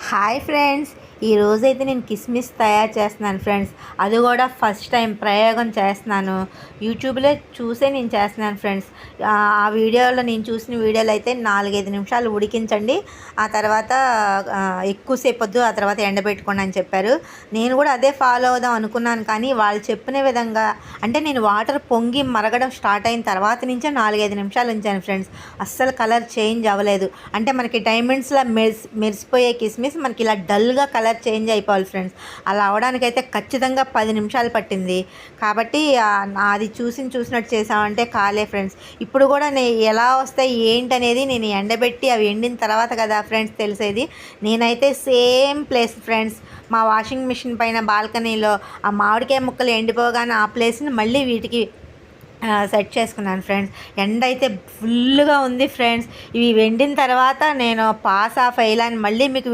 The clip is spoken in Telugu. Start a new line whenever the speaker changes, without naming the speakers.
హాయ్ ఫ్రెండ్స్, ఈరోజైతే నేను కిస్మిస్ తయారు చేస్తున్నాను ఫ్రెండ్స్. అది కూడా ఫస్ట్ టైం ప్రయోగం చేస్తున్నాను. యూట్యూబ్లో చూసే నేను చేస్తున్నాను ఫ్రెండ్స్. ఆ వీడియోలో నేను చూసిన వీడియోలో అయితే 4-5 నిమిషాలు ఉడికించండి, ఆ తర్వాత ఎక్కువసేపు వద్దు, ఆ తర్వాత ఎండబెట్టుకోండి అని చెప్పారు. నేను కూడా అదే ఫాలో అవుదాం అనుకున్నాను, కానీ వాళ్ళు చెప్పిన విధంగా అంటే నేను వాటర్ పొంగి మరగడం స్టార్ట్ అయిన తర్వాత నుంచే 4-5 నిమిషాలు ఉంచాను ఫ్రెండ్స్. అస్సలు కలర్ చేంజ్ అవ్వలేదు. అంటే మనకి డైమండ్స్లా మెరిసిపోయే కిస్మిస్ మనకి ఇలా డల్గా కలర్ చేంజ్ అయిపోవాలి ఫ్రెండ్స్. అలా అవడానికైతే ఖచ్చితంగా 10 నిమిషాలు పట్టింది. కాబట్టి అది చూసినట్టు చేసామంటే కాలే ఫ్రెండ్స్. ఇప్పుడు కూడా ఎలా వస్తాయి ఏంటనేది నేను ఎండబెట్టి అవి ఎండిన తర్వాత కదా ఫ్రెండ్స్ తెలిసేది. నేనైతే సేమ్ ప్లేస్ ఫ్రెండ్స్, మా వాషింగ్ మిషన్ పైన బాల్కనీలో ఆ మామిడికాయ ముక్కలు ఎండిపోగానే ఆ ప్లేస్ని మళ్ళీ వీటికి సెట్ చేసుకున్నాను ఫ్రెండ్స్. ఎండ అయితే ఫుల్గా ఉంది ఫ్రెండ్స్. ఇవి ఎండిన తర్వాత నేను పాస్ ఫెయిల్ అని మళ్ళీ మీకు